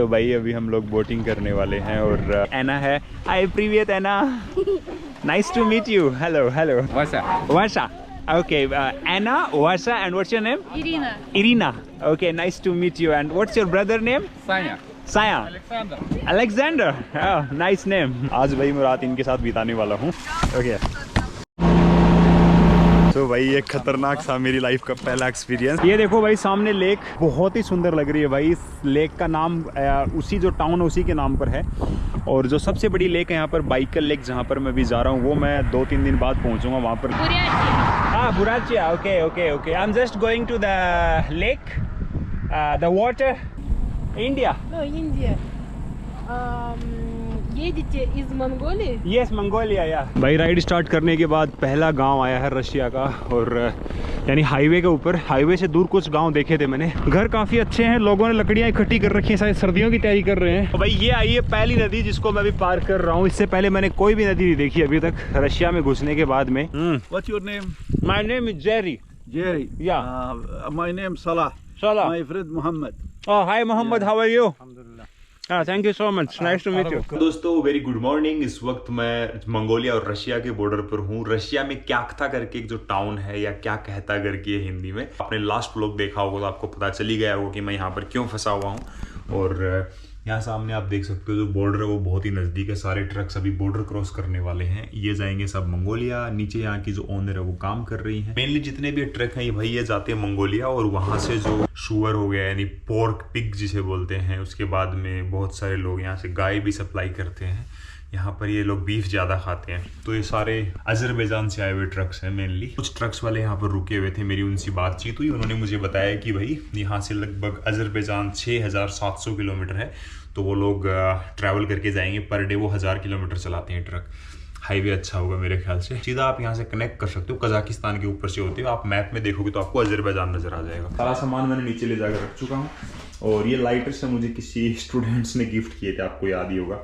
तो भाई अभी हम लोग बोटिंग करने वाले हैं और एना है। हाय प्रीवियत Anna, nice to meet you. Hello hello. Varsha. Okay, Anna, Vasha, and what's your name? Irina. Irina. Okay, nice to meet you. And what's your brother name? Sanya. Saya. Alexander. Alexander. Oh, nice name. आज भाई मैं रात इनके साथ बिताने वाला हूँ। Okay. तो भाई ये खतरनाक सा मेरी लाइफ का पहला एक्सपीरियंस। ये देखो भाई सामने लेक बहुत ही सुंदर लग रही है भाई। इस लेक का नाम उसी जो टाउन है उसी के नाम पर है। और जो सबसे बड़ी लेक है यहाँ पर बाइकल लेक, जहाँ पर मैं भी जा रहा हूँ, वो मैं 2-3 दिन बाद पहुँचूंगा वहाँ पर। हाँ बुराचिया। Okay okay okay. I am just going to the lake, the water. India. No, India. Едете из Монголии? Yes Mongolia yeah. भाई राइड स्टार्ट करने के बाद पहला गांव आया है रशिया का, और यानी हाईवे के ऊपर। हाईवे से दूर कुछ गांव देखे थे मैंने। घर काफ़ी अच्छे हैं, लोगों ने लकड़ियाँ इकट्ठी कर रखी हैं, शायद सर्दियों की तैयारी कर रहे हैं। तो भाई ये आई है पहली नदी जिसको मैं अभी पार कर रहा हूँ। इससे पहले मैंने कोई भी नदी नहीं देखी अभी तक रशिया में घुसने के बाद में। What's your name? My name is Jerry. Jerry. Yeah. My name Salah. Salah. My friend Muhammad. Oh, hi Mohammed, how are you? Thank you so much, nice to meet you. दोस्तों very good morning. इस वक्त मैं Mongolia और Russia के border पर हूँ। Russia में क्याख्ता करके एक जो टाउन है, या क्या कहता करके हिंदी में, आपने लास्ट व्लॉग देखा होगा तो आपको पता चल ही गया होगा कि मैं यहाँ पर क्यों फंसा हुआ हूँ। और यहाँ सामने आप देख सकते हो जो बॉर्डर है वो बहुत ही नज़दीक है। सारे ट्रक्स अभी बॉर्डर क्रॉस करने वाले हैं, ये जाएंगे सब मंगोलिया। नीचे यहाँ की जो ओनर है वो काम कर रही है। मेनली जितने भी ट्रक हैं ये भाई ये जाते हैं मंगोलिया, और वहाँ से जो शुअर हो गया यानी पोर्क पिग जिसे बोलते हैं, उसके बाद में बहुत सारे लोग यहाँ से गाय भी सप्लाई करते हैं। यहाँ पर ये लोग बीफ ज़्यादा खाते हैं। तो ये सारे अजरबैजान से आए हुए ट्रक्स हैं मेनली। कुछ ट्रक्स वाले यहाँ पर रुके हुए थे, मेरी उनसे बातचीत हुई। उन्होंने मुझे बताया कि भाई यहाँ से लगभग अजरबैजान 6700 किलोमीटर है, तो वो लोग ट्रैवल करके जाएंगे। पर डे वो 1000 किलोमीटर चलाते हैं ट्रक। हाईवे अच्छा होगा मेरे ख्याल से। सीधा आप यहाँ से कनेक्ट कर सकते हो, कजाकिस्तान के ऊपर से होते हो। आप मैप में देखोगे तो आपको अजरबैजान नजर आ जाएगा। सारा सामान मैंने नीचे ले जाकर रख चुका हूँ। और ये लाइटर्स मुझे किसी स्टूडेंट्स ने गिफ्ट किए थे, आपको याद ही होगा।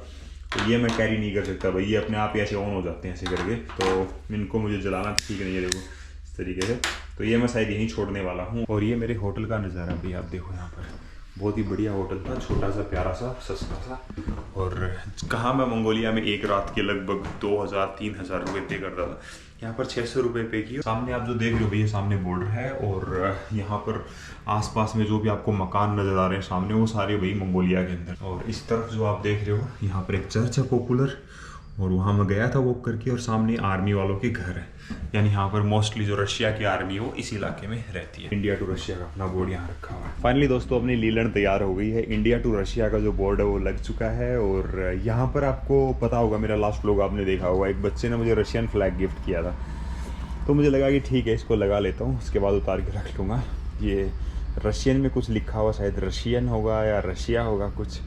तो ये मैं कैरी नहीं कर सकता भाई, ये अपने आप ही ऐसे ऑन हो जाते हैं ऐसे करके, तो इनको मुझे जलाना ठीक नहीं है। देखो इस तरीके से। तो ये मैं शायद यहीं छोड़ने वाला हूँ। और ये मेरे होटल का नज़ारा भी आप देखो। यहाँ पर बहुत ही बढ़िया होटल था, छोटा सा प्यारा सा सस्ता सा। और कहाँ मैं मंगोलिया में एक रात के लगभग 2000-3000 रुपये पे करता था, यहाँ पर 600 रुपये पे किए। सामने आप जो देख रहे हो भैया सामने बॉर्डर है, और यहाँ पर आसपास में जो भी आपको मकान नज़र आ रहे हैं सामने, वो सारे वही मंगोलिया के अंदर। और इस तरफ जो आप देख रहे हो यहाँ पर एक चर्च है पॉपुलर, और वहाँ मैं गया था वॉक करके। और सामने आर्मी वालों के घर है, यानी यहाँ पर मोस्टली जो रशिया की आर्मी हो इस इलाके में रहती है। इंडिया टू रशिया का अपना बोर्ड यहाँ रखा हुआ है। फाइनली दोस्तों अपनी लीलन तैयार हो गई है। इंडिया टू रशिया का जो बोर्ड है वो लग चुका है। और यहाँ पर आपको पता होगा, मेरा लास्ट व्लॉग आपने देखा होगा, एक बच्चे ने मुझे रशियन फ्लैग गिफ्ट किया था। तो मुझे लगा कि ठीक है इसको लगा लेता हूँ, उसके बाद उतार के रख लूँगा। ये रशियन में कुछ लिखा हुआ, शायद रशियन होगा या रशिया होगा कुछ।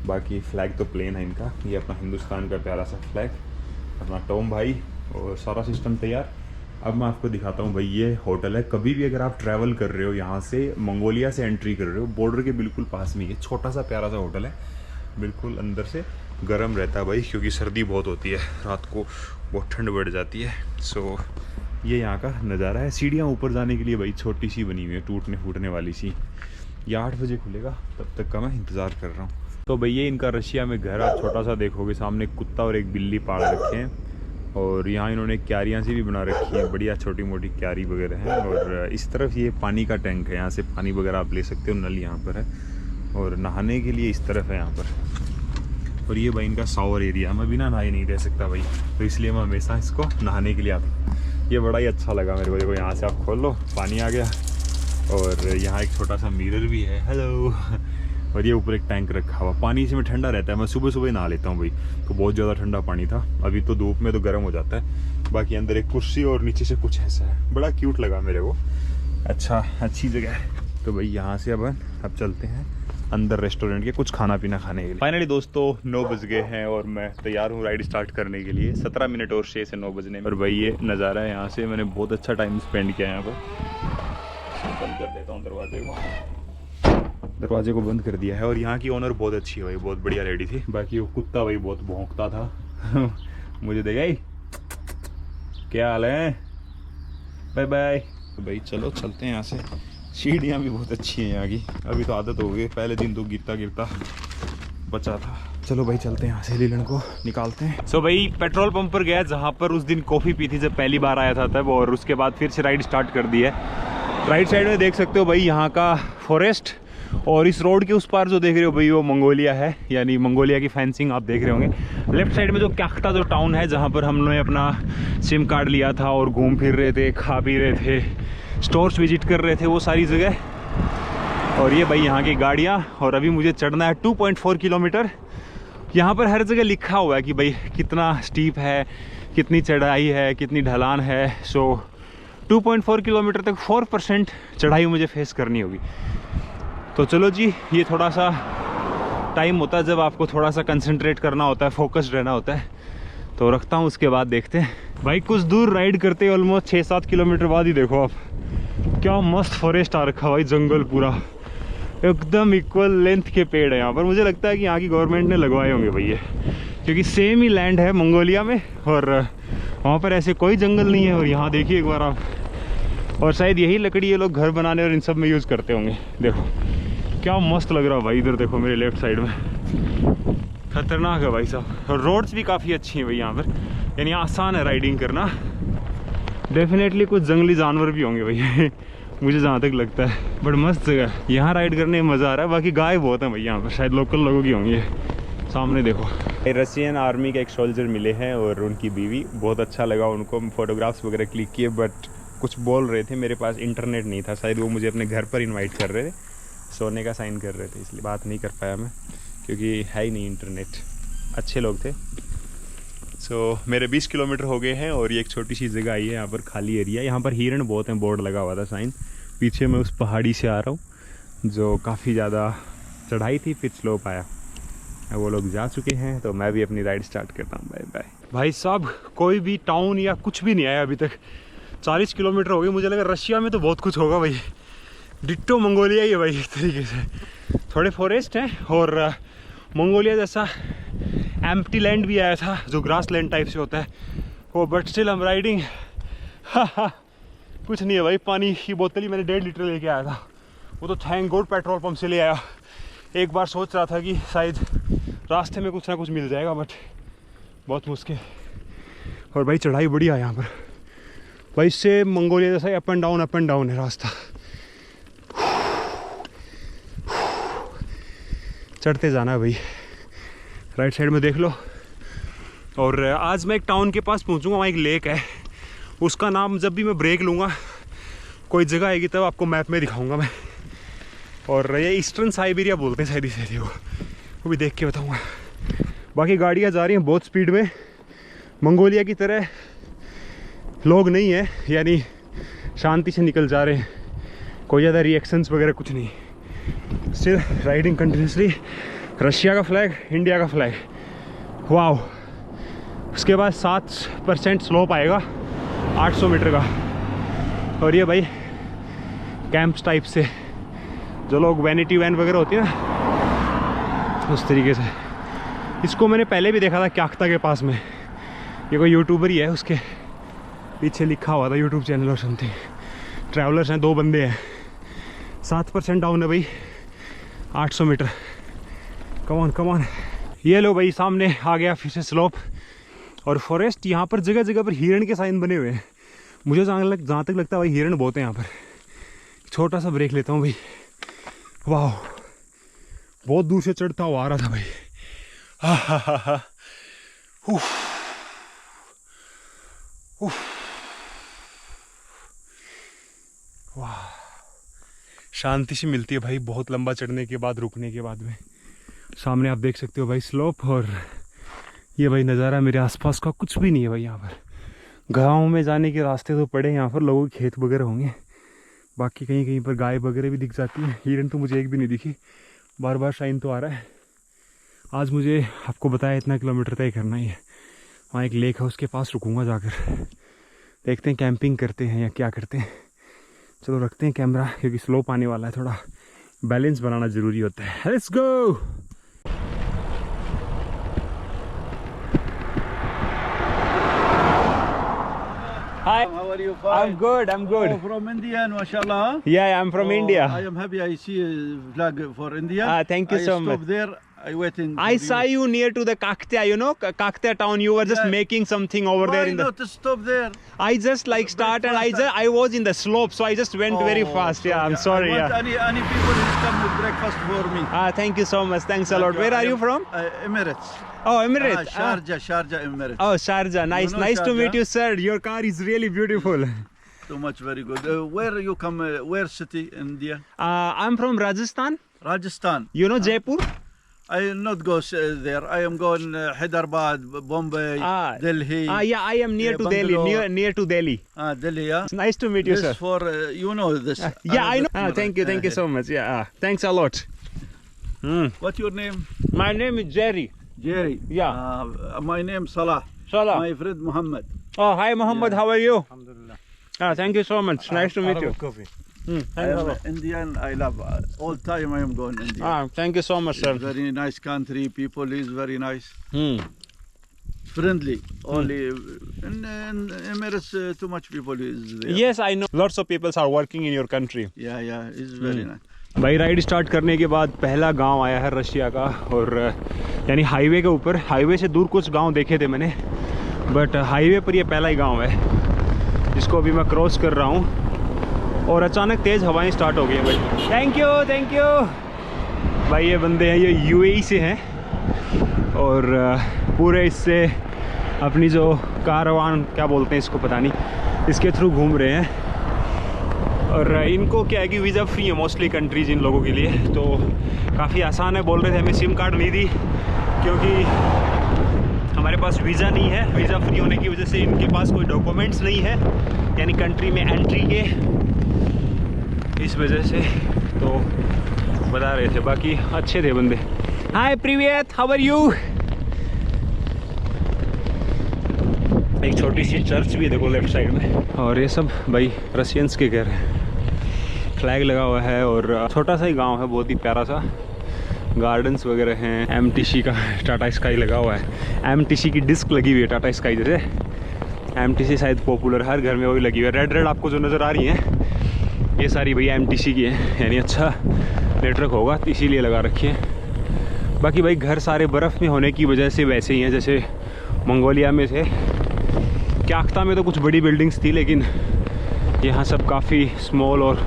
बाकी फ्लैग तो प्लेन है इनका। ये अपना हिंदुस्तान का प्यारा सा फ्लैग, अपना टॉम भाई, और सारा सिस्टम तैयार। अब मैं आपको दिखाता हूँ भाई, ये होटल है। कभी भी अगर आप ट्रैवल कर रहे हो, यहाँ से मंगोलिया से एंट्री कर रहे हो, बॉर्डर के बिल्कुल पास में ये छोटा सा प्यारा सा होटल है। बिल्कुल अंदर से गर्म रहता है भाई, क्योंकि सर्दी बहुत होती है, रात को बहुत ठंड बढ़ जाती है। सो ये यहाँ का नज़ारा है। सीढ़ियाँ ऊपर जाने के लिए भाई छोटी सी बनी हुई है, टूटने फूटने वाली सी। ये 8 बजे खुलेगा, तब तक का मैं इंतज़ार कर रहा हूँ। तो भैया इनका रशिया में घर आप छोटा सा देखोगे, सामने कुत्ता और एक बिल्ली पाल रखे हैं। और यहाँ इन्होंने क्यारियाँ सी भी बना रखी हैं, बढ़िया छोटी मोटी क्यारी वगैरह हैं। और इस तरफ ये पानी का टैंक है, यहाँ से पानी वगैरह आप ले सकते हो, नल यहाँ पर है। और नहाने के लिए इस तरफ है यहाँ पर। और ये भाई इनका शावर एरिया, मैं बिना नहाए नहीं रह सकता भाई, तो इसलिए मैं हमेशा इसको नहाने के लिए आता हूँ। ये बड़ा ही अच्छा लगा मेरे को। देखो यहाँ से आप खोल लो, पानी आ गया। और यहाँ एक छोटा सा मिरर भी है, हेलो। और ये ऊपर एक टैंक रखा हुआ, पानी इसमें ठंडा रहता है। मैं सुबह सुबह नहा लेता हूँ भाई, तो बहुत ज़्यादा ठंडा पानी था। अभी तो धूप में तो गर्म हो जाता है। बाकी अंदर एक कुर्सी और नीचे से कुछ ऐसा है, बड़ा क्यूट लगा मेरे को। अच्छा, अच्छी जगह है। तो भाई यहाँ से अब चलते हैं अंदर रेस्टोरेंट के कुछ खाना पीना खाने के लिए। फाइनली दोस्तों 9 बज गए हैं और मैं तैयार हूँ राइड स्टार्ट करने के लिए। 17 मिनट और 6 से 9 बजने में। और भाई ये नज़ारा है यहाँ से, मैंने बहुत अच्छा टाइम स्पेंड किया यहाँ पर। बंद कर देता हूँ दरवाजे को बंद कर दिया है। और यहाँ की ओनर बहुत अच्छी है भाई, बहुत बढ़िया लेडी थी। बाकी वो कुत्ता भाई बहुत भौंकता था मुझे देगा ही। क्या हाल है, बाय बाय। तो भाई चलो चलते हैं यहाँ से, सीढ़ियाँ भी बहुत अच्छी हैं यहाँ की। अभी तो आदत हो गई, पहले दिन तो गिरता गिरता बचा था। चलो भाई चलते हैं यहाँ से, लीलन को निकालते हैं। सो भाई पेट्रोल पंप पर गया जहाँ पर उस दिन कॉफ़ी पी थी जब पहली बार आया था तब, और उसके बाद फिर से राइड स्टार्ट कर दी है। राइट साइड में देख सकते हो भाई यहाँ का फॉरेस्ट, और इस रोड के उस पार जो देख रहे हो भाई वो मंगोलिया है, यानी मंगोलिया की फेंसिंग आप देख रहे होंगे। लेफ्ट साइड में जो क्याख्ता जो टाउन है जहाँ पर हम लोगों ने अपना सिम कार्ड लिया था और घूम फिर रहे थे, खा पी रहे थे, स्टोर्स विजिट कर रहे थे, वो सारी जगह। और ये भाई यहाँ की गाड़ियाँ, और अभी मुझे चढ़ना है 2.4 किलोमीटर। यहाँ पर हर जगह लिखा हुआ है कि भाई कितना स्टीप है, कितनी चढ़ाई है, कितनी ढलान है। सो 2.4 किलोमीटर तक 4% चढ़ाई मुझे फेस करनी होगी। तो चलो जी, ये थोड़ा सा टाइम होता है जब आपको थोड़ा सा कंसंट्रेट करना होता है, फोकस्ड रहना होता है। तो रखता हूँ, उसके बाद देखते हैं। भाई कुछ दूर राइड करते हैं, ऑलमोस्ट 6-7 किलोमीटर बाद ही देखो आप क्या मस्त फॉरेस्ट आ रखा भाई, जंगल पूरा एकदम इक्वल लेंथ के पेड़ है यहाँ पर। मुझे लगता है कि यहाँ की गवर्नमेंट ने लगवाए होंगे भैया, क्योंकि सेम ही लैंड है मंगोलिया में, और वहाँ पर ऐसे कोई जंगल नहीं है। और यहाँ देखिए एक बार आप, और शायद यही लकड़ी ये लोग घर बनाने और इन सब में यूज़ करते होंगे। देखो क्या मस्त लग रहा है भाई, इधर देखो मेरे लेफ्ट साइड में, खतरनाक है भाई साहब। और रोड्स भी काफ़ी अच्छी हैं भाई यहाँ पर, यानी आसान है राइडिंग करना। डेफिनेटली कुछ जंगली जानवर भी होंगे भाई मुझे जहाँ तक लगता है, बट मस्त जगह है यहाँ राइड करने में मज़ा आ रहा है। बाकी गाय बहुत हैं भाई यहाँ पर, शायद लोकल लोगों की होंगी। सामने देखो रशियन आर्मी के एक सोल्जर मिले हैं और उनकी बीवी, बहुत अच्छा लगा उनको, फोटोग्राफ्स वगैरह क्लिक किए। बट कुछ बोल रहे थे, मेरे पास इंटरनेट नहीं था, शायद वो मुझे अपने घर पर इन्वाइट कर रहे थे, सोने का साइन कर रहे थे, इसलिए बात नहीं कर पाया मैं, क्योंकि है ही नहीं इंटरनेट। अच्छे लोग थे। सो मेरे 20 किलोमीटर हो गए हैं और ये एक छोटी सी जगह आई है यहाँ पर, खाली एरिया। यहाँ पर हिरण बहुत हैं, बोर्ड लगा हुआ था साइन। पीछे मैं उस पहाड़ी से आ रहा हूँ जो काफ़ी ज़्यादा चढ़ाई थी, फिर स्लोप आया। वो लोग जा चुके हैं तो मैं भी अपनी राइड स्टार्ट करता हूँ। Bye bye. भाई साहब कोई भी टाउन या कुछ भी नहीं आया अभी तक, 40 किलोमीटर हो गए। मुझे लगा रशिया में तो बहुत कुछ होगा भाई, डिट्टो मंगोलिया ही है भाई एक तरीके से। थोड़े फॉरेस्ट हैं और मंगोलिया जैसा एम्प्टी लैंड भी आया था जो ग्रास लैंड टाइप से होता है वो, बट स्टिल हम राइडिंग। कुछ नहीं है भाई, पानी की बोतल ही मैंने 1.5 लीटर लेके आया था, वो तो थैंक गॉड पेट्रोल पंप से ले आया। एक बार सोच रहा था कि शायद रास्ते में कुछ ना कुछ मिल जाएगा, बट बहुत मुश्किल। और भाई चढ़ाई बढ़िया है यहाँ पर भाई, इससे मंगोलिया जैसा अप एंड डाउन है रास्ता। चढ़ते जाना है भाई, राइट साइड में देख लो। और आज मैं एक टाउन के पास पहुंचूंगा, वहाँ एक लेक है, उसका नाम जब भी मैं ब्रेक लूँगा कोई जगह आएगी तब आपको मैप में दिखाऊंगा मैं। और ये ईस्टर्न साइबेरिया बोलते हैं शायद इस एरिया को, वो भी देख के बताऊंगा। बाकी गाड़ियाँ जा रही हैं बहुत स्पीड में, मंगोलिया की तरह लोग नहीं है, यानी शांति से निकल जा रहे हैं, कोई ज़्यादा रिएक्शंस वगैरह कुछ नहीं। स्टिल राइडिंग कंटिन्यूसली, रशिया का फ्लैग, इंडिया का फ्लैग, वाह। उसके बाद 7% स्लोप आएगा 800 मीटर का। और ये भाई कैंप्स टाइप से जो लोग वैनिटी वैन वगैरह होती है ना, उस तरीके से। इसको मैंने पहले भी देखा था क्याख्ता के पास में, ये कोई यूट्यूबर ही है, उसके पीछे लिखा हुआ था यूट्यूब चैनल और समथिंग। ट्रैवलर्स हैं, 2 बंदे हैं। 7% डाउन है भाई, 800 मीटर। Come on. ये लो भाई सामने आ गया फिर से स्लोप और फॉरेस्ट। यहाँ पर जगह जगह पर हिरण के साइन बने हुए हैं। मुझे जहाँ तक लगता है भाई हिरण बहुत है यहाँ पर। छोटा सा ब्रेक लेता हूँ भाई। वाह, बहुत दूर से चढ़ता हुआ आ रहा था भाई। हा। वाह, शांति सी मिलती है भाई बहुत लंबा चढ़ने के बाद, रुकने के बाद में। सामने आप देख सकते हो भाई स्लोप, और ये भाई नज़ारा। मेरे आसपास का कुछ भी नहीं है भाई यहाँ पर। गाँव में जाने के रास्ते तो पड़े, यहाँ पर लोगों के खेत वगैरह होंगे, बाकी कहीं कहीं पर गाय वगैरह भी दिख जाती है। हिरन तो मुझे एक भी नहीं दिखी, बार बार शाइन तो आ रहा है। आज मुझे आपको बताया इतना किलोमीटर तय करना ही है। वहाँ एक लेक है, उसके पास रुकूंगा जाकर, देखते हैं कैंपिंग करते हैं या क्या करते हैं। चलो रखते हैं कैमरा, क्योंकि स्लोप आने वाला है, थोड़ा बैलेंस बनाना ज़रूरी होता है। Let's go. How are you? Fine. I'm good. I'm good. Oh, from India, mashallah. Yeah, I'm from India. I am happy. I see a flag for India. Thank you so much. I stopped there. I waiting. I saw you near to the Kaktia, you know, Kaktia town. You were just Yeah. making something over there Why in the. not stop there? I just like started. I was in the slope, so I just went very Oh, fast. Yeah, I'm sorry. I want Yeah. any people who come with breakfast for me. Thank you so much. Thanks a lot. Where are you from? Emirates. Oh, Emirates. Sharjah, Emirates. Oh, Sharjah. Nice, know nice to Sharjah? meet you, sir. Your car is really beautiful. So much, very good. Where you come? Where city, India? I'm from Rajasthan. Rajasthan. You know Jaipur? I will not go there. I am going Hyderabad, Bombay, Delhi. Yeah, I am near to Delhi. Bangalore. Near to Delhi. Delhi, yeah. It's nice to meet you, This sir. for you know this. Yeah, I know. Thank you so much. Yeah, thanks a lot. What's your name? My name is Jerry. Jerry. Yeah. My name Salah. Salah. My friend Muhammad. Oh, hi Muhammad. How are you? Alhamdulillah. Thank you so much. Nice to meet you. I am Indian. I love all time. I am going India. Thank you so much, sir. It's very nice country. People is very nice. Hmm. Friendly. Only in Emirates, too much people is there. Yes, I know. Lots of people are working in your country. Yeah. It's very nice. भाई ride start करने के बाद पहला गांव आया है Russia का, और यानी हाईवे के ऊपर। हाईवे से दूर कुछ गांव देखे थे मैंने, बट हाईवे पर ये पहला ही गांव है जिसको अभी मैं क्रॉस कर रहा हूँ। और अचानक तेज़ हवाएं स्टार्ट हो गई हैं भाई। थैंक यू भाई। ये बंदे हैं, ये यूएई से हैं और पूरे इससे अपनी जो कारवान क्या बोलते हैं इसको पता नहीं, इसके थ्रू घूम रहे हैं। और इनको क्या है कि वीज़ा फ्री है मोस्टली कंट्रीज़ इन लोगों के लिए, तो काफ़ी आसान है। बोल रहे थे हमें सिम कार्ड नहीं दी क्योंकि हमारे पास वीज़ा नहीं है। वीज़ा फ्री होने की वजह से इनके पास कोई डॉक्यूमेंट्स नहीं है, यानी कंट्री में एंट्री के, इस वजह से तो बता रहे थे। बाकी अच्छे थे बंदे। हाय प्रीवियत, हाउ आर यू? एक छोटी सी चर्च भी है देखो लेफ्ट साइड में। और ये सब भाई रशियंस के घर हैं। फ्लैग लगा हुआ है और छोटा सा ही गांव है, बहुत ही प्यारा सा। गार्डन्स वगैरह हैं। एमटीसी का टाटा स्काई लगा हुआ है। एमटीसी की डिस्क लगी हुई है टाटा स्काई जैसे। एमटीसी शायद पॉपुलर, हर घर में वही लगी हुई है। रेड आपको जो नज़र आ रही हैं ये सारी भैया एमटीसी की है, यानी अच्छा नेटवर्क होगा इसीलिए लगा रखी है। बाकी भाई घर सारे बर्फ़ में होने की वजह से वैसे ही हैं जैसे मंगोलिया में थे। क्याख्ता में तो कुछ बड़ी बिल्डिंग्स थी, लेकिन यहाँ सब काफ़ी स्मॉल और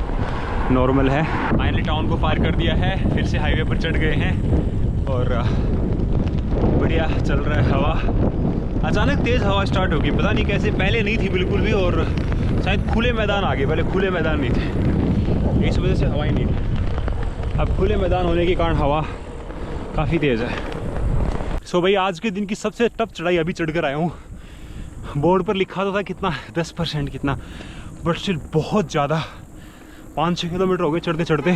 नॉर्मल है। फाइनली टाउन को पार कर दिया है, फिर से हाईवे पर चढ़ गए हैं और बढ़िया चल रहा है हवा। अचानक तेज़ हवा स्टार्ट होगी, पता नहीं कैसे, पहले नहीं थी बिल्कुल भी, और शायद खुले मैदान आ गए। पहले खुले मैदान नहीं थे, इस वजह से हवा ही नहीं थी। अब खुले मैदान होने के कारण हवा काफ़ी तेज़ है। सो भाई आज के दिन की सबसे टफ चढ़ाई अभी चढ़ कर आया हूँ। बोर्ड पर लिखा तो था कितना 10% कितना, बट स्टिल बहुत ज़्यादा। 5-6 किलोमीटर हो गए चढ़ते चढ़ते,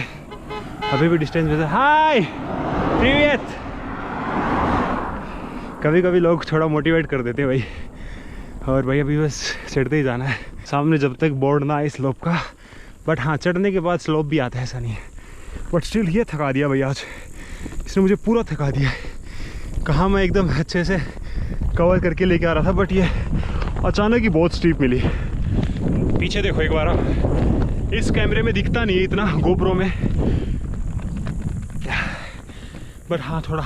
अभी भी डिस्टेंस में। हाय प्रीवियत। कभी कभी लोग थोड़ा मोटिवेट कर देते हैं भाई। और भाई अभी बस चढ़ते ही जाना है, सामने जब तक बोर्ड ना आए स्लोप का। बट हाँ, चढ़ने के बाद स्लोप भी आता है, ऐसा नहीं है। बट स्टिल ये थका दिया भाई आज, इसने मुझे पूरा थका दिया है। कहाँ मैं एकदम अच्छे से कवर करके लेके आ रहा था, बट ये अचानक ही बहुत स्टीप मिली। पीछे देखो एक बार आप, इस कैमरे में दिखता नहीं है इतना, गोप्रो में, बट हाँ थोड़ा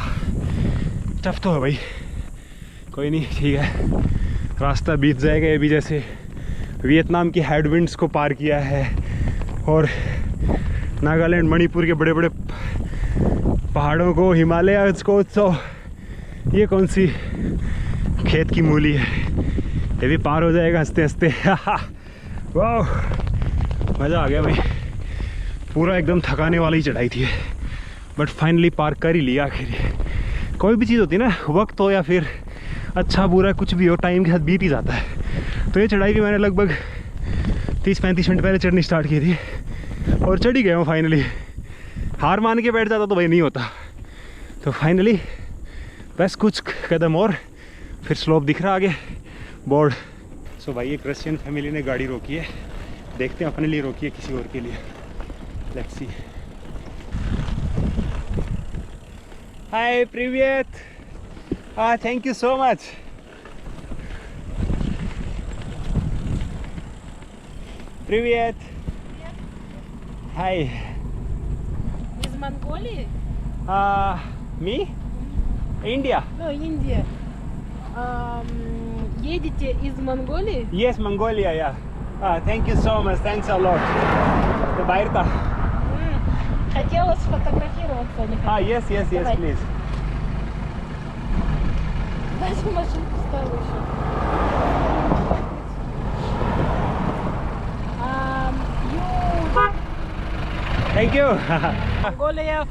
टफ तो है भाई। कोई नहीं, ठीक है, रास्ता बीत जाएगा। ये भी जैसे वियतनाम की हेडविंड्स को पार किया है और नागालैंड मणिपुर के बड़े बड़े पहाड़ों को, हिमालय को। तो ये कौन सी खेत की मूली है, ये भी पार हो जाएगा हंसते हंसते। वाह, मज़ा आ गया भाई। पूरा एकदम थकाने वाली चढ़ाई थी, बट फाइनली पार कर ही लिया आखिर। कोई भी चीज़ होती है ना, वक्त हो या फिर अच्छा बुरा कुछ भी हो, टाइम के साथ बीत ही जाता है। तो ये चढ़ाई भी मैंने लगभग 30-35 मिनट पहले चढ़नी स्टार्ट की थी और चढ़ ही गया हूँ फाइनली। हार मान के बैठ जाता तो भाई नहीं होता। तो फाइनली बस कुछ कदम और, फिर स्लोप दिख रहा आगे बोर्ड। सो भाई एक रशियन फैमिली ने गाड़ी रोकी है, देखते हैं अपने लिए रोकी है किसी और के लिए। Let's see. हाय प्रीवियत, thank you so much. Привет. Hi. Из Монголии? Me? India. Ну, Индия. Едете из Монголии? Yes, Mongolia, yeah. Thank you so much. Thanks a lot. The Bairta. Хотела сфотографироваться, не хотела. Yes, Давай. please. Дайте машинку ставлю еще. Thank you. Монголия,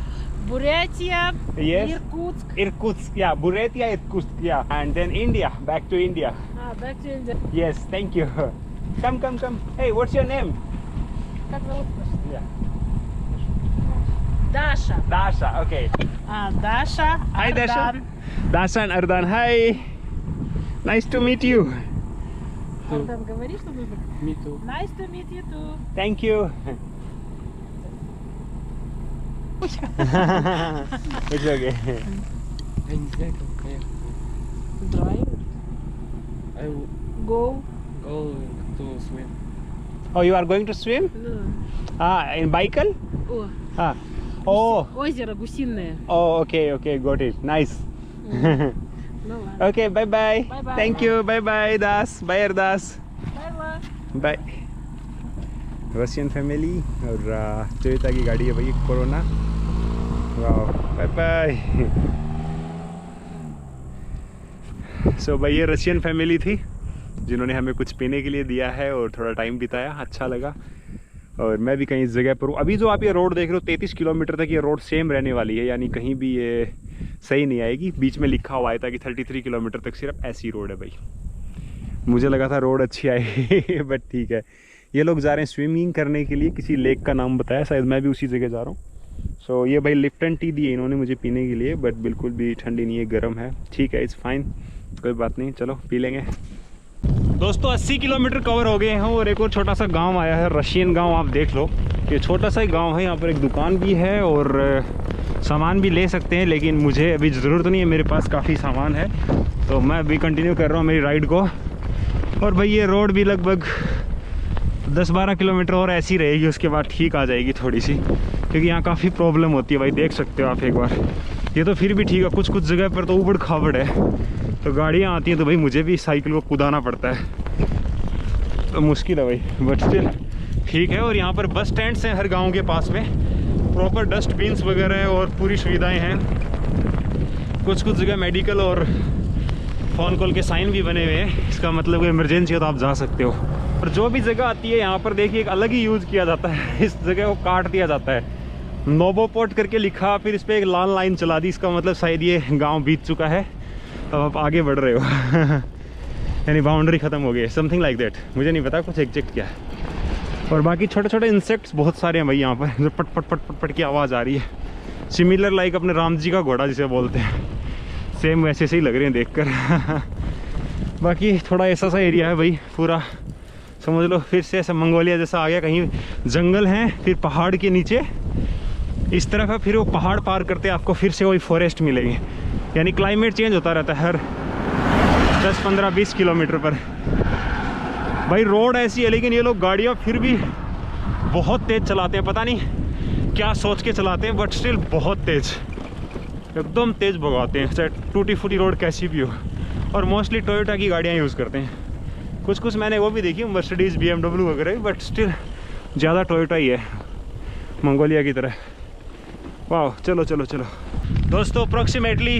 Бурятия, Yes. Иркутск. Irkutsk, yeah. Buryatia, Irkutsk, yeah. And then India. Back to India. Back to India. Yes, thank you. Come. Hey, what's your name? Как зовут? Yeah. Даша. Dasha, okay. Даша. Hi, Dasha. Ардан. Dasha and Ardan, hi. Nice to meet you. Ардан, говори, что нужно. Me too. Nice to meet you too. Thank you. It's okay. Я не знаю, как поехать. Drive. I will Go. go to swim. Oh, you are going to swim? Ну, In Baikal? О, Oh. озеро Гусиное. Oh, okay, got it. Nice. Ну ладно. Okay, bye. Bye-bye. Thank you. Bye, Das. Bye, Ardas. Bye. Bye Russian family और Toyota की गाड़ी है भाई corona. Bye bye. सो भाई ये Russian family थी जिन्होंने हमें कुछ पीने के लिए दिया है और थोड़ा टाइम बिताया, अच्छा लगा। और मैं भी कहीं इस जगह पर हूँ। अभी जो आप ये रोड देख रहे हो 33 किलोमीटर तक ये रोड सेम रहने वाली है, यानी कहीं भी ये सही नहीं आएगी। बीच में लिखा हुआ था कि 33 किलोमीटर तक सिर्फ ऐसी रोड है भाई। मुझे लगा था रोड अच्छी आएगी बट ठीक है। ये लोग जा रहे हैं स्विमिंग करने के लिए, किसी लेक का नाम बताया, शायद मैं भी उसी जगह जा रहा हूँ। सो ये भाई लिप्टन टी दिए इन्होंने मुझे पीने के लिए, बट बिल्कुल भी ठंडी नहीं है, गर्म है। ठीक है, इट्स फाइन, कोई बात नहीं, चलो पी लेंगे। दोस्तों 80 किलोमीटर कवर हो गए हैं और एक और छोटा सा गांव आया है, रशियन गांव। आप देख लो, ये छोटा सा ही गांव है। यहाँ पर एक दुकान भी है और सामान भी ले सकते हैं, लेकिन मुझे अभी ज़रूरत नहीं है, मेरे पास काफ़ी सामान है। तो मैं अभी कंटिन्यू कर रहा हूँ मेरी राइड को। और भाई ये रोड भी लगभग 10-12 किलोमीटर और ऐसी रहेगी, उसके बाद ठीक आ जाएगी थोड़ी सी, क्योंकि यहाँ काफ़ी प्रॉब्लम होती है भाई। देख सकते हो आप एक बार, ये तो फिर भी ठीक है, कुछ जगह पर तो ऊबड़ खाबड़ है, तो गाड़ियाँ आती हैं तो भाई मुझे भी साइकिल को कुदाना पड़ता है, तो मुश्किल है भाई, बट स्टिल ठीक है। और यहाँ पर बस स्टैंड्स हैं हर गाँव के पास में, प्रॉपर डस्टबिन्स वगैरह और पूरी सुविधाएँ हैं। कुछ जगह मेडिकल और फ़ोन कॉल के साइन भी बने हुए हैं, इसका मतलब कोई इमरजेंसी हो तो आप जा सकते हो। और जो भी जगह आती है यहाँ पर देखिए एक अलग ही यूज़ किया जाता है, इस जगह को काट दिया जाता है, नोबोपोर्ट करके लिखा, फिर इस पर एक लाल लाइन चला दी, इसका मतलब शायद ये गांव बीत चुका है, अब आप आगे बढ़ रहे हो यानी बाउंड्री ख़त्म हो गई है, समथिंग लाइक दैट, मुझे नहीं पता कुछ एग्जैक्ट क्या है। और बाकी छोटे छोटे इंसेक्ट्स बहुत सारे हैं भाई यहाँ पर, जो पट पट पट पट पट की आवाज़ आ रही है, सिमिलर लाइक अपने राम जी का घोड़ा जिसे बोलते हैं, सेम वैसे से ही लग रहे हैं देखकर बाकी थोड़ा ऐसा सा एरिया है भाई, पूरा समझ लो फिर से ऐसा मंगोलिया जैसा आ गया, कहीं जंगल हैं, फिर पहाड़ के नीचे इस तरफ है, फिर वो पहाड़ पार करते आपको फिर से वही फॉरेस्ट मिलेंगे, यानी क्लाइमेट चेंज होता रहता है हर 10, 15, 20 किलोमीटर पर। भाई रोड ऐसी है, लेकिन ये लोग गाड़ियाँ फिर भी बहुत तेज़ चलाते हैं, पता नहीं क्या सोच के चलाते हैं, बट स्टिल बहुत तेज़, एकदम तेज़ भगाते हैं, चाहे टूटी फूटी रोड कैसी भी हो। और मोस्टली टोयोटा की गाड़ियाँ यूज़ करते हैं, कुछ मैंने वो भी देखी मर्सिडीज़, BMW वगैरह, बट स्टिल ज़्यादा टोयोटा ही है मंगोलिया की तरह। वाह, चलो दोस्तों अप्रॉक्सीमेटली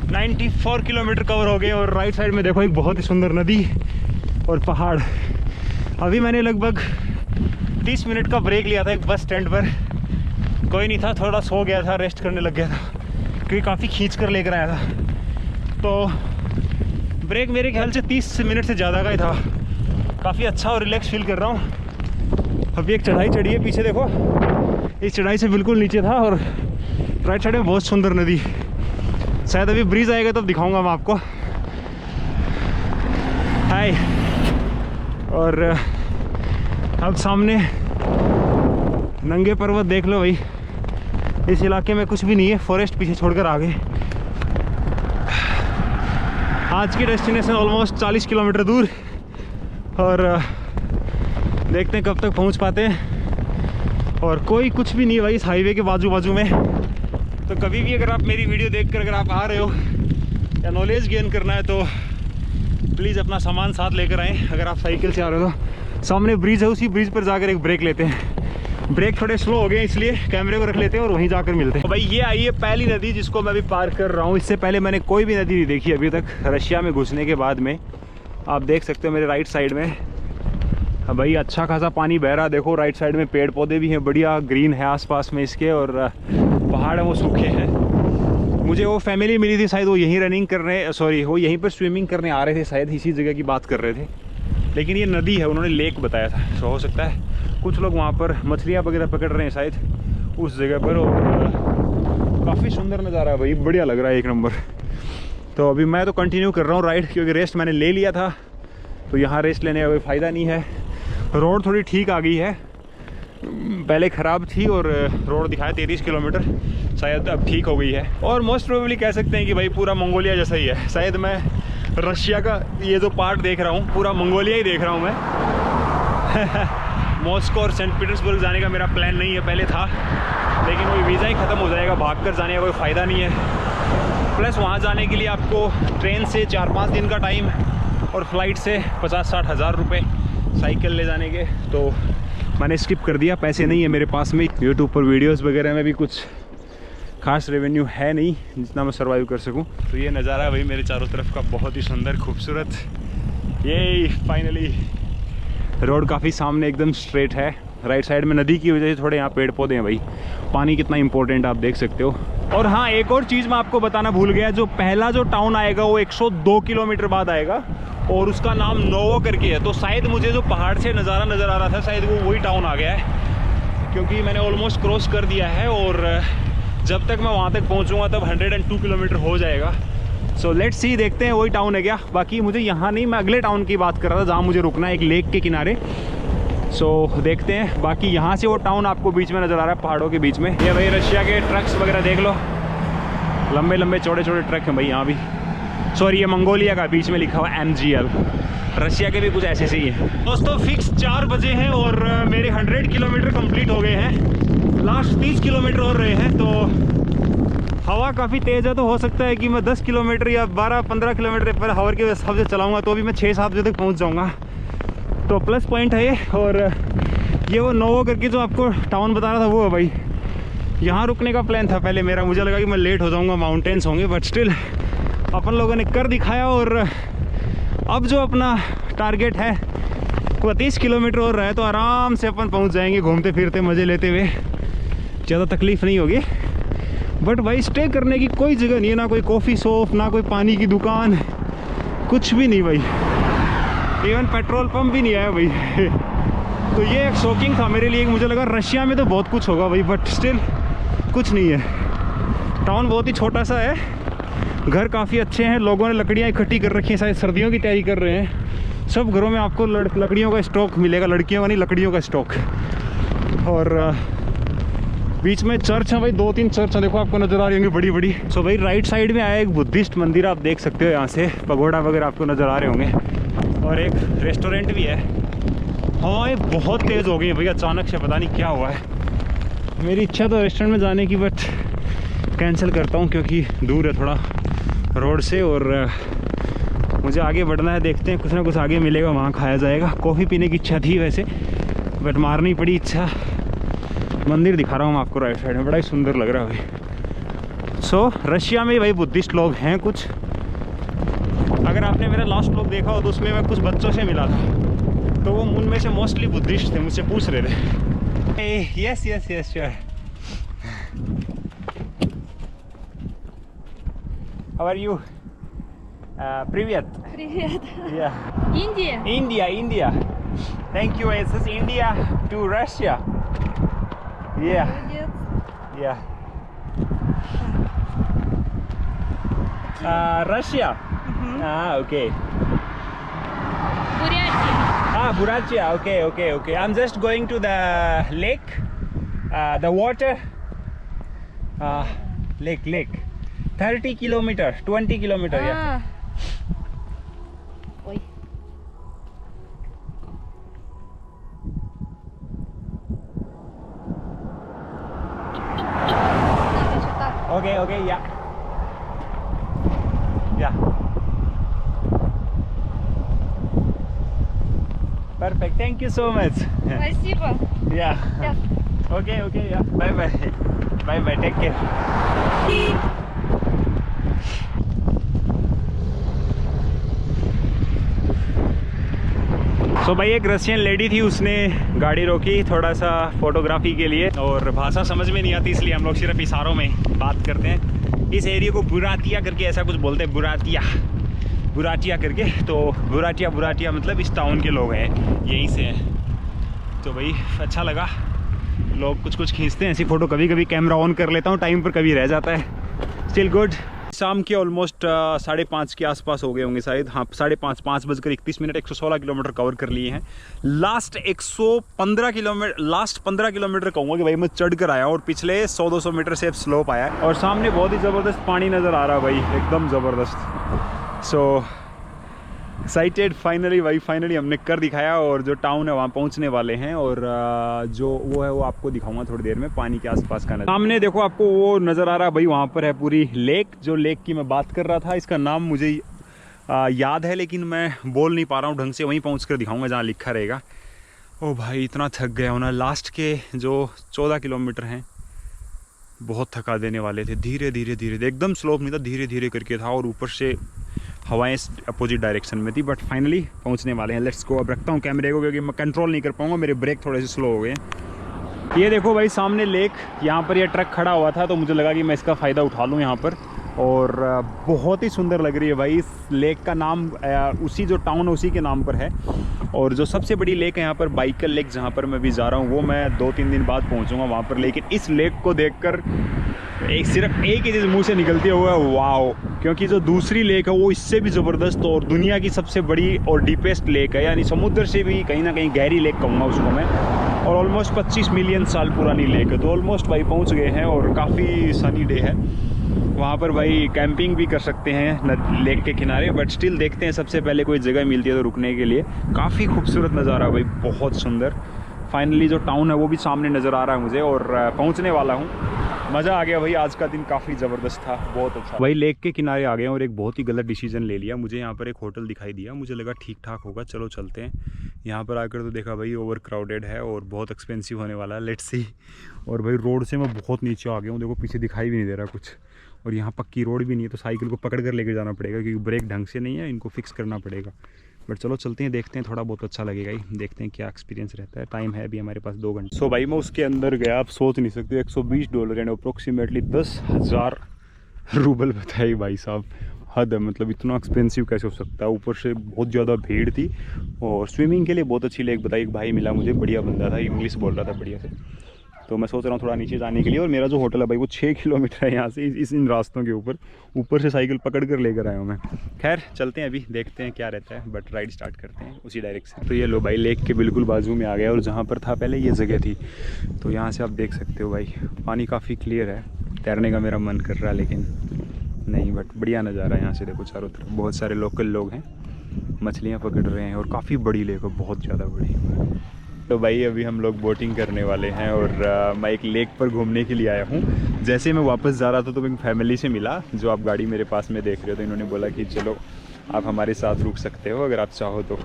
94 किलोमीटर कवर हो गए और राइट साइड में देखो एक बहुत ही सुंदर नदी और पहाड़। अभी मैंने लगभग 30 मिनट का ब्रेक लिया था एक बस स्टैंड पर, कोई नहीं था, थोड़ा सो गया था, रेस्ट करने लग गया था, क्योंकि काफ़ी खींच कर लेकर आया था, तो ब्रेक मेरे ख्याल से 30 मिनट से ज़्यादा का ही था। काफ़ी अच्छा और रिलैक्स फील कर रहा हूँ। अभी एक चढ़ाई चढ़ी है, पीछे देखो, इस चढ़ाई से बिल्कुल नीचे था, और राइट साइड में बहुत सुंदर नदी, शायद अभी ब्रिज आएगा तब दिखाऊंगा मैं आपको। हाय, और अब सामने नंगे पर्वत देख लो भाई, इस इलाके में कुछ भी नहीं है, फॉरेस्ट पीछे छोड़कर आ गए। आज की डेस्टिनेशन ऑलमोस्ट 40 किलोमीटर दूर, और देखते हैं कब तक पहुंच पाते हैं। और कोई कुछ भी नहीं है भाई इस हाईवे के बाजू बाजू में। तो कभी भी अगर आप मेरी वीडियो देखकर अगर आप आ रहे हो या नॉलेज गेन करना है तो प्लीज़ अपना सामान साथ लेकर आएँ। अगर आप साइकिल से आ रहे हो तो सामने ब्रिज है, उसी ब्रिज पर जाकर एक ब्रेक लेते हैं। ब्रेक थोड़े स्लो हो गए इसलिए कैमरे को रख लेते हैं और वहीं जाकर मिलते हैं। तो भाई ये आई है पहली नदी जिसको मैं अभी पार कर रहा हूँ। इससे पहले मैंने कोई भी नदी नहीं देखी अभी तक रशिया में घुसने के बाद में। आप देख सकते हो मेरे राइट साइड में भाई अच्छा खासा पानी बह रहा। देखो राइट साइड में पेड़ पौधे भी हैं, बढ़िया ग्रीन है आसपास में इसके, और पहाड़ है वो सूखे हैं। मुझे वो फैमिली मिली थी शायद, वो यहीं रनिंग करने वो यहीं पर स्विमिंग करने आ रहे थे शायद, इसी जगह की बात कर रहे थे। लेकिन ये नदी है, उन्होंने लेक बताया था। तो हो सकता है कुछ लोग वहाँ पर मछलियाँ वगैरह पकड़ रहे हैं शायद उस जगह पर। और काफ़ी सुंदर नज़ारा है भाई, बढ़िया लग रहा है एक नंबर। तो अभी मैं तो कंटिन्यू कर रहा हूँ राइड, क्योंकि रेस्ट मैंने ले लिया था तो यहाँ रेस्ट लेने का कोई फ़ायदा नहीं है। रोड थोड़ी ठीक आ गई है, पहले ख़राब थी और रोड दिखाया 33 किलोमीटर, शायद अब ठीक हो गई है। और मोस्ट प्रोबेबली कह सकते हैं कि भाई पूरा मंगोलिया जैसा ही है। शायद मैं रशिया का ये जो पार्ट देख रहा हूँ पूरा मंगोलिया ही देख रहा हूँ मैं। मॉस्को और सेंट पीटर्सबर्ग जाने का मेरा प्लान नहीं है, पहले था, लेकिन वो वीज़ा ही ख़त्म हो जाएगा, भागकर जाने का कोई फ़ायदा नहीं है। प्लस वहाँ जाने के लिए आपको ट्रेन से 4-5 दिन का टाइम और फ्लाइट से 50-60 हज़ार रुपये साइकिल ले जाने के। तो मैंने स्किप कर दिया, पैसे नहीं है मेरे पास में। यूट्यूब पर वीडियोस वगैरह में भी कुछ खास रेवेन्यू है नहीं जितना मैं सर्वाइव कर सकूं। तो ये नज़ारा भाई मेरे चारों तरफ का बहुत ही सुंदर खूबसूरत। ये फाइनली रोड काफ़ी सामने एकदम स्ट्रेट है। राइट साइड में नदी की वजह से थोड़े यहाँ पेड़ पौधे हैं भाई। पानी कितना इंपॉर्टेंट आप देख सकते हो। और हाँ, एक और चीज़ मैं आपको बताना भूल गया, जो पहला जो टाउन आएगा वो 102 किलोमीटर बाद आएगा और उसका नाम नोवो करके है। तो शायद मुझे जो पहाड़ से नज़ारा नज़र आ रहा था शायद वो वही टाउन आ गया है, क्योंकि मैंने ऑलमोस्ट क्रॉस कर दिया है और जब तक मैं वहाँ तक पहुँचूँगा तब 102 किलोमीटर हो जाएगा। सो लेट्स सी, देखते हैं वही टाउन है क्या। बाकी मुझे यहाँ नहीं, मैं अगले टाउन की बात कर रहा था जहाँ मुझे रुकना है, एक लेक के किनारे। सो देखते हैं। बाकी यहाँ से वो टाउन आपको बीच में नज़र आ रहा है पहाड़ों के बीच में। ये भाई रशिया के ट्रक्स वगैरह देख लो, लंबे लंबे चौड़े चौड़े ट्रक हैं भाई यहाँ भी। सॉरी, ये मंगोलिया का, बीच में लिखा हुआ MGL। रशिया के भी कुछ ऐसे से ही है। दोस्तों फिक्स 4 बजे हैं और मेरे 100 किलोमीटर कंप्लीट हो गए हैं। लास्ट 30 किलोमीटर और रहे हैं। तो हवा काफ़ी तेज़ है, तो हो सकता है कि मैं 10 किलोमीटर या 12-15 किलोमीटर पर हावर के हिसाब से चलाऊँगा तो भी मैं 6-7 बजे तक पहुँच जाऊँगा। तो प्लस पॉइंट है ये। और ये वो नोवो करके जो आपको टाउन बता रहा था वो है भाई। यहाँ रुकने का प्लान था पहले मेरा, मुझे लगा कि मैं लेट हो जाऊँगा, माउंटेन्स होंगे, बट स्टिल अपन लोगों ने कर दिखाया। और अब जो अपना टारगेट है वो 30 किलोमीटर और रहा है, तो आराम से अपन पहुँच जाएंगे घूमते फिरते मज़े लेते हुए। ज़्यादा तकलीफ़ नहीं होगी। बट भाई स्टे करने की कोई जगह नहीं है, ना कोई कॉफ़ी शॉप, ना कोई पानी की दुकान, कुछ भी नहीं भाई। इवन पेट्रोल पंप भी नहीं आया भाई। तो ये एक शॉकिंग था मेरे लिए। मुझे लगा रशिया में तो बहुत कुछ होगा भाई, बट स्टिल कुछ नहीं है। टाउन बहुत ही छोटा सा है, घर काफ़ी अच्छे हैं, लोगों ने लकड़ियाँ इकट्ठी कर रखी हैं, शायद सर्दियों की तैयारी कर रहे हैं। सब घरों में आपको लकड़ियों का स्टॉक मिलेगा, लड़कियों का नहीं, लकड़ियों का स्टॉक। और बीच में चर्च है भाई, 2-3 चर्च हैं, देखो आपको नज़र आ रही होंगी बड़ी बड़ी। सो भाई राइट साइड में आया एक बुद्धिस्ट मंदिर, आप देख सकते हो यहाँ से, पगोड़ा वगैरह आपको नज़र आ रहे होंगे। और एक रेस्टोरेंट भी है। हवाएं बहुत तेज़ हो गई हैं भाई, अचानक से पता नहीं क्या हुआ है। मेरी इच्छा तो रेस्टोरेंट में जाने की, बट कैंसिल करता हूँ क्योंकि दूर है थोड़ा रोड से और मुझे आगे बढ़ना है। देखते हैं, कुछ ना कुछ आगे मिलेगा, वहाँ खाया जाएगा। कॉफ़ी पीने की इच्छा थी वैसे, बट मारनी पड़ी इच्छा। मंदिर दिखा रहा हूँ आपको राइट साइड में, बड़ा ही सुंदर लग रहा है भाई। सो रशिया में भाई बुद्धिस्ट लोग हैं कुछ। अगर आपने मेरा लास्ट व्लॉग देखा हो तो उसमें मैं कुछ बच्चों से मिला था, तो वो उनमें से मोस्टली बुद्धिस्ट थे, मुझसे पूछ रहे थे। Yes yes yes sure. How are you? Привет. Привет. Yeah. Индия? India. Thank you. It's just India to Russia. Yeah. Молодец. Yeah. Russia. Okay. Бурятия. Buryatia. Okay. I'm just going to the lake, the water. Lake. 30 kilometer, 20 kilometer. Yeah. Ой. Yeah. Perfect. Thank you so much. Спасибо. Yeah. Yes. Okay. Yeah. Bye. Take care. तो भाई एक Russian lady थी, उसने गाड़ी रोकी थोड़ा सा photography के लिए, और भाषा समझ में नहीं आती इसलिए हम लोग सिर्फ इशारों में बात करते हैं। इस एरिया को बुराटिया करके ऐसा कुछ बोलते हैं, बुराटिया करके। तो बुराटिया मतलब इस टाउन के लोग हैं, यहीं से हैं। तो भाई अच्छा लगा, लोग कुछ खींचते हैं ऐसी फ़ोटो। कभी कभी कैमरा ऑन कर लेता हूँ टाइम पर, कभी रह जाता है। Still good. शाम के ऑलमोस्ट 5:30 के आसपास हो गए होंगे शायद। हाँ 5:30, 5:31, 116 किलोमीटर कवर कर लिए हैं। लास्ट 15 किलोमीटर कहूँगा कि भाई मैं चढ़ कर आया हूँ, और पिछले 100-200 मीटर से अब स्लोप आया है, और सामने बहुत ही ज़बरदस्त पानी नज़र आ रहा है भाई, एकदम ज़बरदस्त। सो एक्साइटेड फाइनली हमने कर दिखाया, और जो टाउन है वहाँ पहुँचने वाले हैं, और जो वो है वो आपको दिखाऊंगा थोड़ी देर में, पानी के आसपास का नज़र। सामने देखो आपको वो नज़र आ रहा है भाई, वहाँ पर है पूरी लेक, जो लेक की मैं बात कर रहा था। इसका नाम मुझे याद है लेकिन मैं बोल नहीं पा रहा हूँ ढंग से, वहीं पहुँच कर दिखाऊँगा जहाँ लिखा रहेगा। ओ भाई इतना थक गया हूँ ना, लास्ट के जो 14 किलोमीटर हैं बहुत थका देने वाले थे। धीरे धीरे एकदम स्लोप नहीं था, धीरे धीरे करके था, और ऊपर से हवाएं अपोजिट डायरेक्शन में थी। बट फाइनली पहुंचने वाले हैं। Let's go. अब रखता हूं कैमरे को क्योंकि मैं कंट्रोल नहीं कर पाऊंगा, मेरे ब्रेक थोड़े से स्लो हो गए हैं। ये देखो भाई सामने लेक, यहाँ पर ये ट्रक खड़ा हुआ था तो मुझे लगा कि मैं इसका फ़ायदा उठा लूँ यहाँ पर, और बहुत ही सुंदर लग रही है भाई। इस लेक का नाम उसी जो टाउन है उसी के नाम पर है, और जो सबसे बड़ी लेक है यहाँ पर बाइकल लेक, जहाँ पर मैं भी जा रहा हूँ, वो मैं 2-3 दिन बाद पहुँचूँगा वहाँ पर। लेकिन इस लेक को देखकर सिर्फ एक ही चीज़ मुँह से निकलती है, वो है वाओ, क्योंकि जो दूसरी लेक है वो इससे भी ज़बरदस्त और दुनिया की सबसे बड़ी और डीपेस्ट लेक है, यानी समुद्र से भी कहीं ना कहीं गहरी लेक कहूँगा उसको मैं, और ऑलमोस्ट 25 मिलियन साल पुरानी लेक है। तो ऑलमोस्ट भाई पहुँच गए हैं, और काफ़ी सनी डे है वहाँ पर भाई। कैंपिंग भी कर सकते हैं लेक के किनारे, बट स्टिल देखते हैं सबसे पहले कोई जगह मिलती है तो रुकने के लिए। काफ़ी खूबसूरत नज़ारा भाई, बहुत सुंदर। फाइनली जो टाउन है वो भी सामने नज़र आ रहा है मुझे, और पहुँचने वाला हूँ। मज़ा आ गया भाई, आज का दिन काफ़ी ज़बरदस्त था, बहुत अच्छा। भाई लेक के किनारे आ गए और एक बहुत ही गलत डिसीजन ले लिया। मुझे यहाँ पर एक होटल दिखाई दिया, मुझे लगा ठीक ठाक होगा, चलो चलते हैं। यहाँ पर आकर तो देखा भाई ओवर क्राउडेड है और बहुत एक्सपेंसिव होने वाला है, लेट्स सी। और भाई रोड से मैं बहुत नीचे आ गया हूँ, देखो पीछे दिखाई भी नहीं दे रहा कुछ, और यहाँ पक्की रोड भी नहीं है, तो साइकिल को पकड़ कर लेकर जाना पड़ेगा क्योंकि ब्रेक ढंग से नहीं है, इनको फिक्स करना पड़ेगा। बट चलो चलते हैं, देखते हैं, थोड़ा बहुत अच्छा लगेगा ही, देखते हैं क्या एक्सपीरियंस रहता है। टाइम है अभी हमारे पास 2 घंटे। सो भाई मैं उसके अंदर गया, आप सोच नहीं सकते, $120 यानी अप्रोक्सीमेटली 10,000 रूबल बताए भाई साहब। हद है, मतलब इतना एक्सपेंसिव कैसे हो सकता है। ऊपर से बहुत ज़्यादा भीड़ थी, और स्विमिंग के लिए बहुत अच्छी लेक बताई। एक भाई मिला मुझे, बढ़िया बंदा था, इंग्लिश बोल रहा था बढ़िया से। तो मैं सोच रहा हूँ थोड़ा नीचे जाने के लिए, और मेरा जो होटल है भाई वो 6 किलोमीटर है यहाँ से, इन रास्तों के ऊपर से साइकिल पकड़ कर लेकर आया हूँ मैं। खैर चलते हैं, अभी देखते हैं क्या रहता है, बट राइड स्टार्ट करते हैं उसी डायरेक्शन। तो ये लो भाई लेक के बिल्कुल बाजू में आ गया, और जहाँ पर था पहले ये जगह थी, तो यहाँ से आप देख सकते हो भाई पानी काफ़ी क्लियर है। तैरने का मेरा मन कर रहा है लेकिन नहीं, बट बढ़िया नज़ारा है यहाँ से। देखो चारों तरफ बहुत सारे लोकल लोग हैं, मछलियाँ पकड़ रहे हैं, और काफ़ी बड़ी लेक है, बहुत ज़्यादा बड़ी। तो भाई अभी हम लोग बोटिंग करने वाले हैं, और मैं एक लेक पर घूमने के लिए आया हूँ। जैसे मैं वापस जा रहा था तो एक फैमिली से मिला, जो आप गाड़ी मेरे पास में देख रहे हो, तो इन्होंने बोला कि चलो आप हमारे साथ रुक सकते हो अगर आप चाहो तो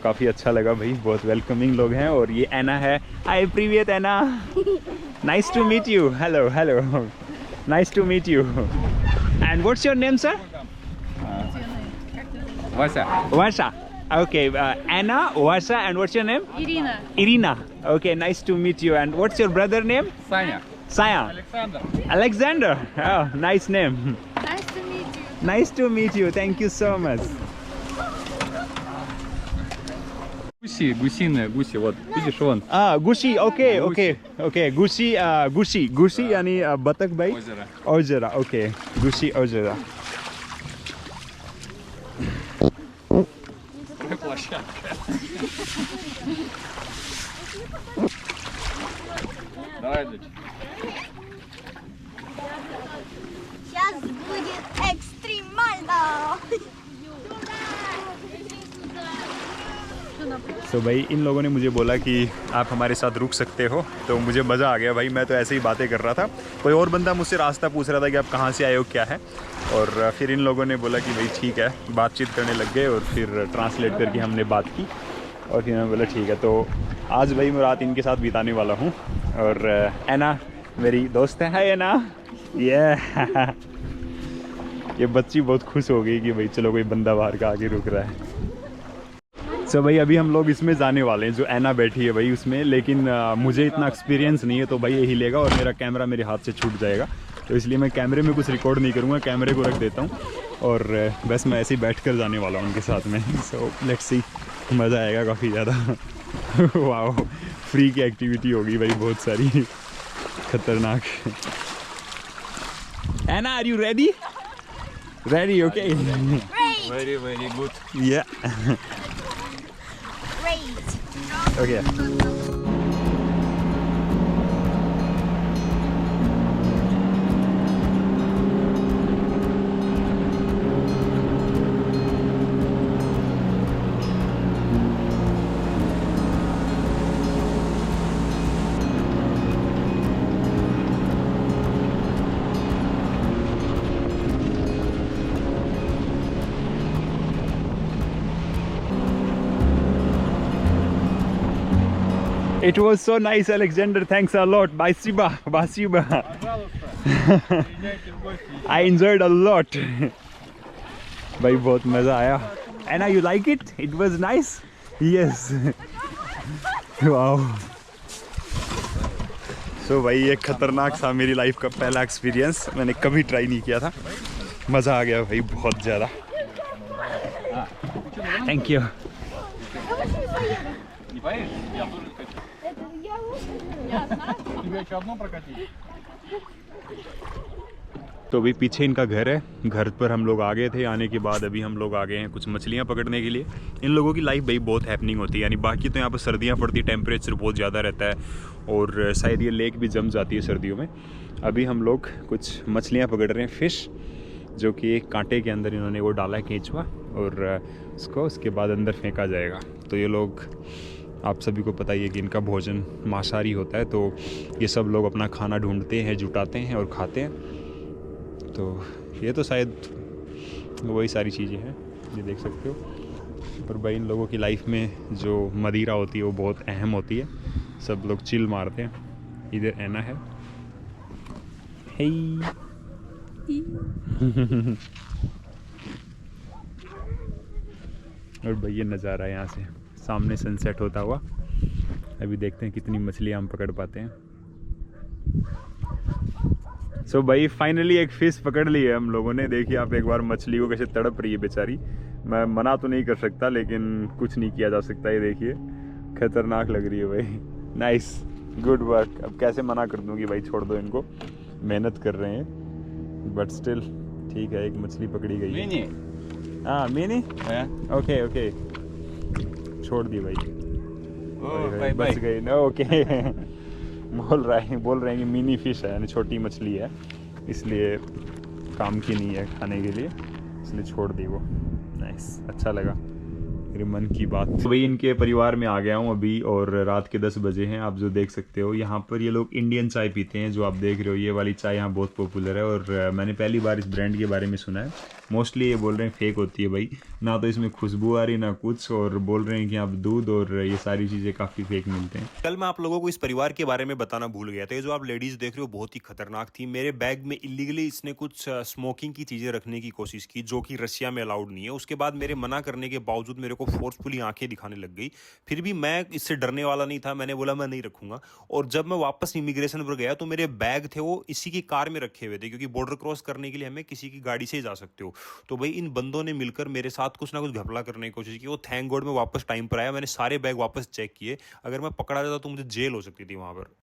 काफ़ी अच्छा लगा भाई, बहुत वेलकमिंग लोग हैं। और ये एना है, हाय प्रीवियत Anna, nice to meet you, hello hello, nice to meet you. And what's your name sir? Vasha. Okay, Anna, Vasha, and what's your name? Irina. Irina. Okay, nice to meet you. And what's your brother name? Sanya. Alexander. Oh, nice name. Nice to meet you. Nice to meet you. Thank you so much. Гуси, вот, видишь, вон. Gushi. Okay. Gushi यानी बतख भाई. Ozera. Okay. Gushi Ozera. Давай, дочь. Сейчас будет экстремально. तो भाई इन लोगों ने मुझे बोला कि आप हमारे साथ रुक सकते हो, तो मुझे मज़ा आ गया भाई। मैं तो ऐसे ही बातें कर रहा था, कोई और बंदा मुझसे रास्ता पूछ रहा था कि आप कहाँ से आए हो क्या है, और फिर इन लोगों ने बोला कि भाई ठीक है, बातचीत करने लग गए और फिर ट्रांसलेट करके हमने बात की और फिर मैंने बोला ठीक है। तो आज भाई मैं रात इनके साथ बिताने वाला हूँ। और एना मेरी दोस्त है। हाय एना। ये बच्ची बहुत खुश हो गई कि भाई चलो कोई बंदा बाहर का आगे रुक रहा है। सो भाई अभी हम लोग इसमें जाने वाले हैं जो एना बैठी है भाई उसमें, लेकिन मुझे इतना एक्सपीरियंस नहीं है तो भाई यही लेगा और मेरा कैमरा मेरे हाथ से छूट जाएगा, तो इसलिए मैं कैमरे में कुछ रिकॉर्ड नहीं करूँगा, कैमरे को रख देता हूँ और बस मैं ऐसे ही बैठ कर जाने वाला हूँ उनके साथ में। सो लेट्स सी, मज़ा आएगा काफ़ी ज़्यादा। वाह, फ्री की एक्टिविटी होगी भाई बहुत सारी, खतरनाक। Anna are you ready? Ready, okay. Great. Very good. Yeah. Great. Okay. It was so nice, Alexander. Thanks a lot. Spasiba. Spasiba. I enjoyed a lot. भाई बहुत मज़ा आया। Anna, you like it? It was nice? Yes. Wow. So भाई ये खतरनाक था मेरी life का पहला एक्सपीरियंस, मैंने कभी ट्राई नहीं किया था। मज़ा आ गया भाई बहुत ज़्यादा। Thank you. तो अभी पीछे इनका घर है, घर पर हम लोग आ गए थे। आने के बाद अभी हम लोग आ गए हैं कुछ मछलियाँ पकड़ने के लिए। इन लोगों की लाइफ भाई बहुत हैपनिंग होती है, यानी बाकी तो यहाँ पर सर्दियाँ पड़ती है, टेम्परेचर बहुत ज़्यादा रहता है और शायद ये लेक भी जम जाती है सर्दियों में। अभी हम लोग कुछ मछलियाँ पकड़ रहे हैं, फ़िश, जो कि एक कांटे के अंदर इन्होंने वो डाला है केंचुआ और उसको उसके बाद अंदर फेंका जाएगा। तो ये लोग, आप सभी को पता ही है कि इनका भोजन मांसाहारी होता है, तो ये सब लोग अपना खाना ढूंढते हैं, जुटाते हैं और खाते हैं। तो ये तो शायद वही सारी चीज़ें हैं, ये देख सकते हो। पर भाई इन लोगों की लाइफ में जो मदिरा होती है वो बहुत अहम होती है, सब लोग चिल मारते हैं। इधर एना है। हे और भाई ये नज़ारा है यहाँ से सामने सनसेट होता हुआ। अभी देखते हैं कितनी मछलियाँ हम पकड़ पाते हैं। सो भाई फाइनली एक फ़िश पकड़ ली है हम लोगों ने। देखिए आप एक बार मछली को कैसे तड़प रही है बेचारी। मैं मना तो नहीं कर सकता लेकिन कुछ नहीं किया जा सकता। ये देखिए खतरनाक लग रही है भाई। Nice, good work. अब कैसे मना कर दूँ कि भाई छोड़ दो इनको, मेहनत कर रहे हैं, बट स्टिल ठीक है, एक मछली पकड़ी गई है। हाँ मिनी, ओके ओके, छोड़ दी भाई, बच गई ना। ओके बोल रहे हैं कि मिनी फिश है, यानी छोटी मछली है, इसलिए काम की नहीं है खाने के लिए, इसलिए छोड़ दी वो। नाइस, अच्छा लगा, मेरे मन की बात। तो भाई इनके परिवार में आ गया हूँ अभी और रात के 10 बजे हैं। आप जो देख सकते हो यहाँ पर ये लोग इंडियन चाय पीते हैं, जो आप देख रहे हो ये वाली चाय यहाँ बहुत पॉपुलर है और मैंने पहली बार इस ब्रांड के बारे में सुना है। मोस्टली ये बोल रहे हैं फेक होती है भाई, ना तो इसमें खुशबू आ रही ना कुछ, और बोल रहे हैं कि आप दूध और ये सारी चीज़ें काफ़ी फेक मिलते हैं। कल मैं आप लोगों को इस परिवार के बारे में बताना भूल गया था। ये जो आप लेडीज़ देख रहे हो बहुत ही खतरनाक थी। मेरे बैग में इलीगली इसने कुछ स्मोकिंग की चीज़ें रखने की कोशिश की, जो कि रशिया में अलाउड नहीं है। उसके बाद मेरे मना करने के बावजूद मेरे को फोर्सफुली आंखें दिखाने लग गई। फिर भी मैं इससे डरने वाला नहीं था, मैंने बोला मैं नहीं रखूंगा। और जब मैं वापस इमिग्रेशन पर गया तो मेरे बैग थे वो इसी की कार में रखे हुए थे, क्योंकि बॉर्डर क्रॉस करने के लिए हमें किसी की गाड़ी से ही जा सकते हो। तो भाई इन बंदों ने मिलकर मेरे साथ कुछ ना कुछ घपला करने की कोशिश की। वो थैंक गॉड मैं वापस टाइम पर आया, मैंने सारे बैग वापस चेक किए। अगर मैं पकड़ा जाता तो मुझे जेल हो सकती थी वहां पर।